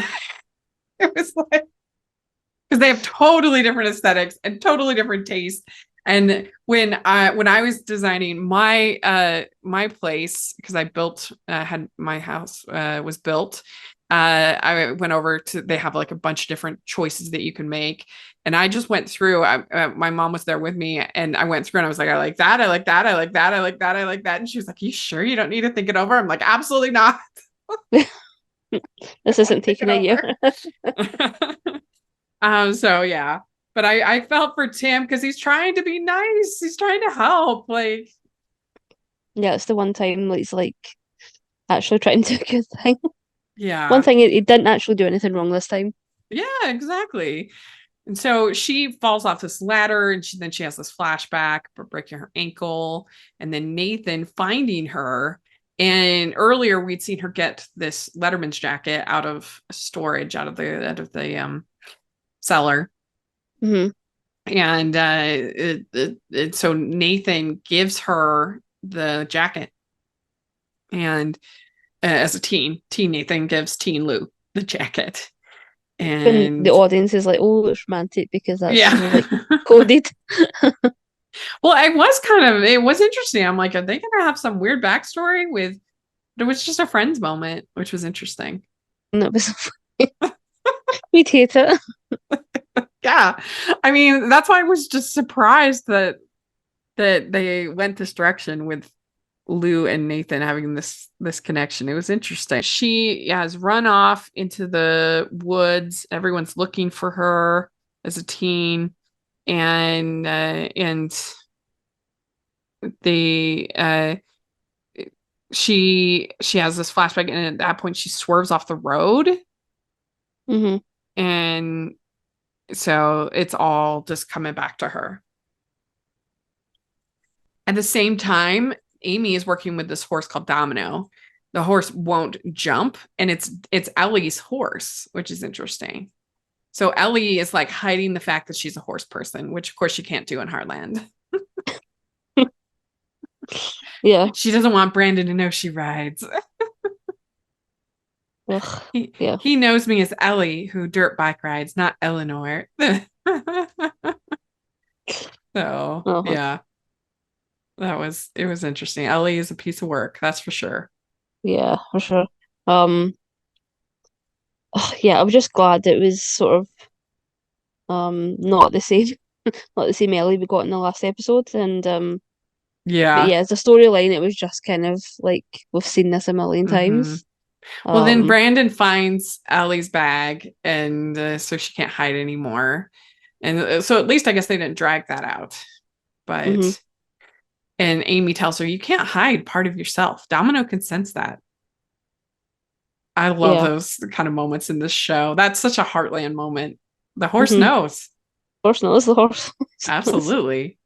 It was like because they have totally different aesthetics and totally different tastes. And when I was designing my place, because I built had my house was built, I went over to they have like a bunch of different choices that you can make, and I just went through. My mom was there with me, and I went through and I was like, I like that, I like that, I like that, I like that, I like that, and she was like, "You sure you don't need to think it over?" I'm like, "Absolutely not." This isn't taking a year. So yeah. But I felt for Tim because he's trying to be nice. He's trying to help. Like, Yeah, it's the one time he's like actually trying to do a good thing. yeah. One thing he didn't actually do anything wrong this time. Yeah, exactly. And so she falls off this ladder and then she has this flashback for breaking her ankle. And then Nathan finding her. And earlier we'd seen her get this Letterman's jacket out of storage, out of the cellar. Mm-hmm. And so Nathan gives her the jacket, and as a teen Nathan gives teen Lou the jacket, And the and audience is like, "Oh, it's romantic because that's yeah. sort of like coded." Well, it was interesting. I'm like, are they gonna have some weird backstory with? It was just a friends moment, which was interesting. And it was we'd hate it. Yeah, I mean, that's why I was just surprised that they went this direction with Lou and Nathan having this connection. It was interesting. She has run off into the woods. Everyone's looking for her as a teen, and they she has this flashback, and at that point she swerves off the road, Mm-hmm. and so it's all just coming back to her. At the same time, Amy is working with this horse called Domino. The horse won't jump, and it's Ellie's horse, which is interesting. So Ellie is like hiding the fact that she's a horse person, which of course she can't do in Heartland. Yeah. She doesn't want Brandon to know she rides. Ugh. Yeah. He knows me as Ellie, who dirt bike rides, not Eleanor. So yeah. It was interesting. Ellie is a piece of work, that's for sure. Yeah, for sure. Yeah, I was just glad it was sort of not the same not the same Ellie we got in the last episode. And but Yeah. yeah, as a storyline it was just kind of like we've seen this a million times. Well, then Brandon finds Ellie's bag, and so she can't hide anymore. And so at least I guess they didn't drag that out. But and Amy tells her, you can't hide part of yourself. Domino can sense that. I love those kind of moments in this show. That's such a Heartland moment. The horse knows. The horse knows. The horse. Absolutely.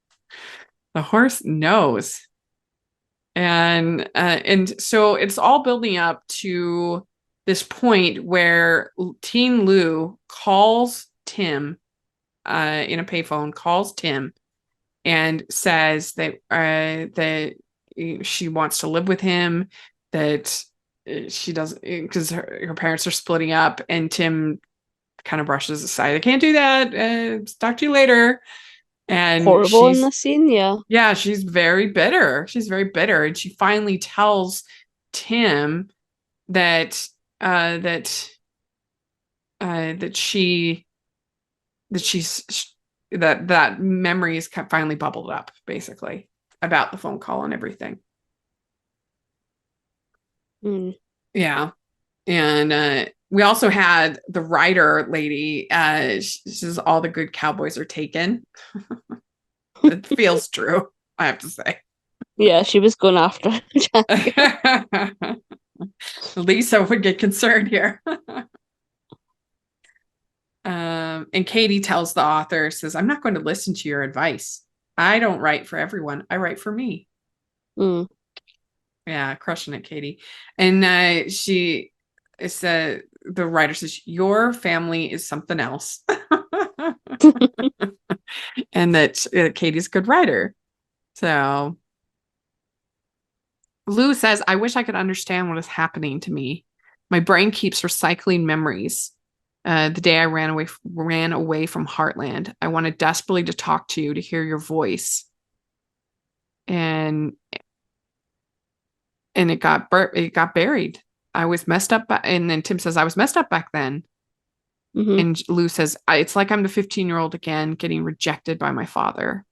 The horse knows. And so it's all building up to this point where teen Lou calls Tim in a payphone, calls Tim and says that she wants to live with him, that she doesn't, because her parents are splitting up, and Tim kind of brushes aside. I can't do that. Talk to you later. And Horrible in this scene, yeah. Yeah, she's very bitter. She's very bitter, and she finally tells Tim that that that memories finally bubbled up, basically, about the phone call and everything. Yeah. And we also had the writer lady. She says all the good cowboys are taken. It feels true, I have to say. Yeah, she was going after Lisa would get concerned here. And Katie tells the author, says, I'm not going to listen to your advice. I don't write for everyone. I write for me. Yeah, crushing it, Katie. And she said, the writer says, your family is something else. And that Katie's a good writer. So Lou says, I wish I could understand what is happening to me. My brain keeps recycling memories. The day I ran away from Heartland. I wanted desperately to talk to you, to hear your voice. And it got buried. I was messed up. And then Tim says, I was messed up back then. And Lou says, it's like I'm the 15-year-old again, getting rejected by my father.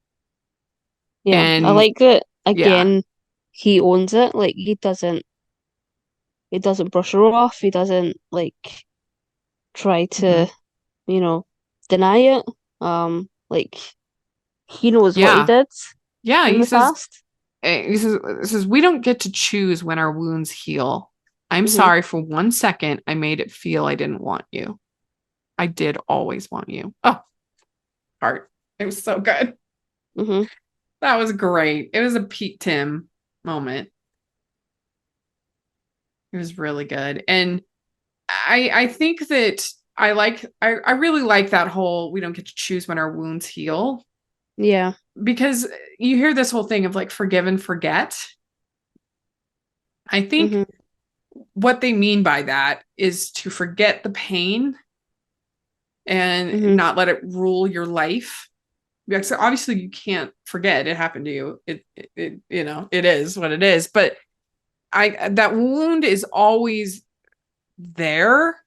Yeah, and I like that. Again, yeah. He owns it. Like, he doesn't brush her off. He doesn't, like, try to, deny it. Like, he knows what he did in the past. He says, we don't get to choose when our wounds heal. I'm sorry for 1 second I made it feel I didn't want you. I did always want you. Oh, heart. It was so good. That was great. It was a Pete Tim moment. It was really good. And I think that I really like that whole, we don't get to choose when our wounds heal. Yeah. Because you hear this whole thing of like forgive and forget. I think what they mean by that is to forget the pain and not let it rule your life. Because obviously you can't forget it happened to you. It is what it is. But that wound is always there.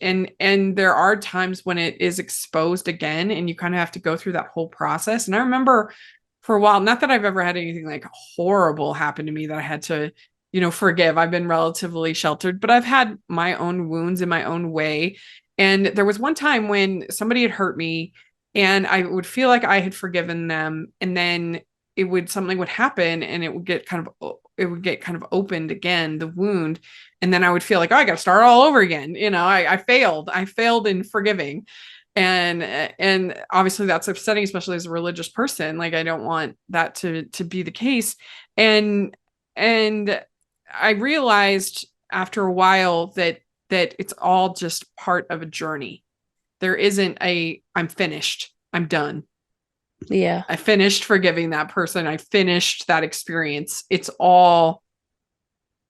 And there are times when it is exposed again, and you kind of have to go through that whole process. And I remember for a while, not that I've ever had anything like horrible happen to me that I had to, forgive. I've been relatively sheltered, but I've had my own wounds in my own way. And there was one time when somebody had hurt me and I would feel like I had forgiven them, and then something would happen and it would get kind of opened again, the wound. And then I would feel like, oh, I got to start all over again. I failed in forgiving. And obviously that's upsetting, especially as a religious person. Like, I don't want that to be the case. And I realized after a while that it's all just part of a journey. There isn't I'm finished, I'm done. Yeah. I finished forgiving that person. I finished that experience. It's all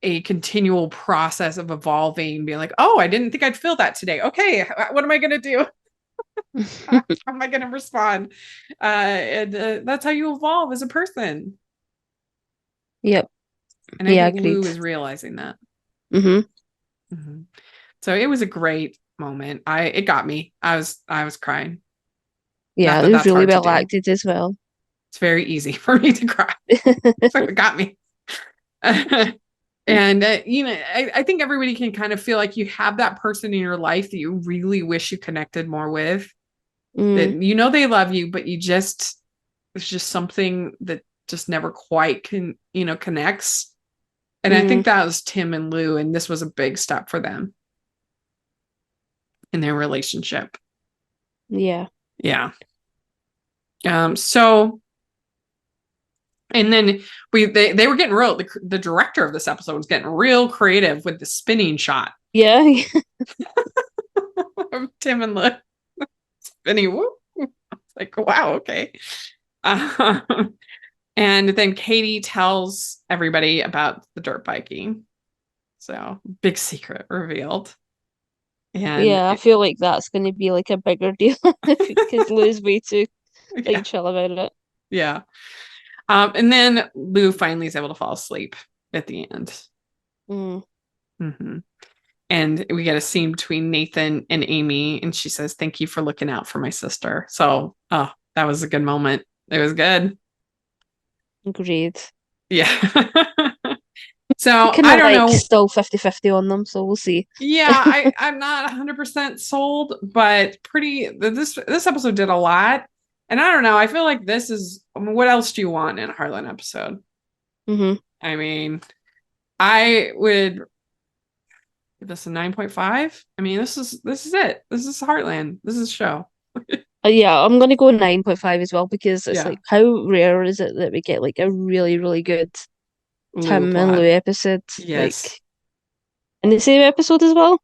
a continual process of evolving, being like, oh, I didn't think I'd feel that today. Okay, what am I going to do? How am I going to respond? And that's how you evolve as a person. Yep. And I think Lou is realizing that. So it was a great moment. It got me. I was crying. Yeah, it was really well acted as well. It's very easy for me to cry. So it got me. And, I think everybody can kind of feel like you have that person in your life that you really wish you connected more with. That they love you, but it's just something that just never quite connects. And I think that was Tim and Lou, and this was a big step for them in their relationship. Yeah. Yeah. So, and then they were getting the director of this episode was getting real creative with the spinning shot Yeah. Tim and Liv spinning. Whoop. It's like, wow, okay. Um, and then Katie tells everybody about the dirt biking. So big secret revealed. And Yeah, I feel like that's going to be like a bigger deal because Lou's way too like chill about it. Yeah. And then Lou finally is able to fall asleep at the end. Mm. Mm-hmm. And we get a scene between Nathan and Amy, and she says, "Thank you for looking out for my sister." So, oh, that was a good moment. It was good. Agreed. Yeah. So Kind I of don't like know. still 50-50 on them, so we'll see. Yeah, I'm not 100% sold, but this episode did a lot. And I don't know. I feel like this is, I mean, what else do you want in a Heartland episode? Mm-hmm. I mean, I would give this a 9.5. I mean, this is it. This is Heartland. This is a show. Yeah, I'm gonna go 9.5 as well because it's Yeah. like how rare is it that we get like a really, really good Lou Tim and plot. Lou episode Yes. like in the same episode as well?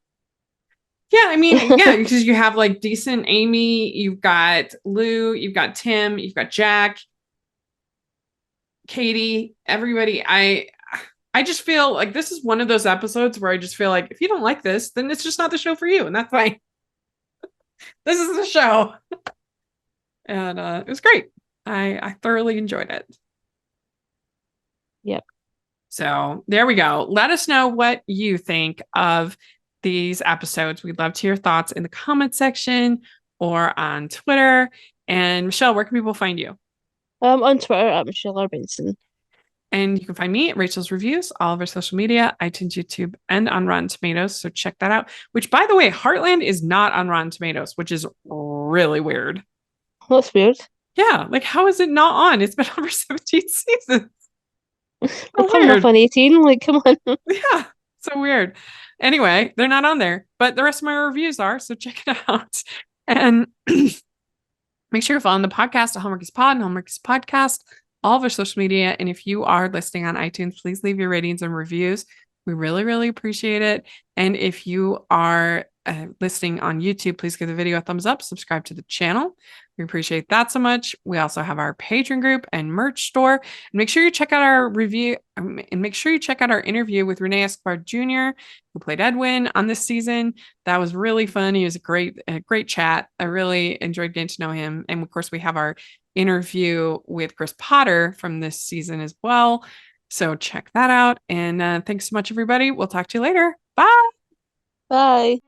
Yeah, I mean, yeah, because you have like decent Amy, you've got Lou, you've got Tim, you've got Jack, Katie, everybody. I just feel like this is one of those episodes where I just feel like if you don't like this, then it's just not the show for you, and that's fine. This is the show. And it was great. I thoroughly enjoyed it. Yep. So there we go. Let us know what you think of these episodes. We'd love to hear your thoughts in the comment section or on Twitter. And Michelle, where can people find you? On Twitter at Michelle R. Benson. And you can find me at Rachel's Reviews, all of our social media, iTunes, YouTube, and on Rotten Tomatoes. So check that out. Which, by the way, Heartland is not on Rotten Tomatoes, which is really weird. That's weird. Yeah, like how is it not on? It's been over 17 seasons. We're coming up on 18. Like, come on. Yeah, so weird. Anyway, they're not on there, but the rest of my reviews are. So check it out. And make sure you're following the podcast at Hallmarkies Pod and Hallmarkies Podcast, all of our social media. And if you are listening on iTunes, please leave your ratings and reviews. We really, really appreciate it. And if you are listening on YouTube, please give the video a thumbs up, subscribe to the channel. We appreciate that so much. We also have our Patreon group and merch store. And make sure you check out our review and make sure you check out our interview with Renee Escobar Jr., who played Edwin on this season. That was really fun. He was a great chat. I really enjoyed getting to know him. And of course, we have our interview with Chris Potter from this season as well. So check that out. And thanks so much, everybody. We'll talk to you later. Bye. Bye.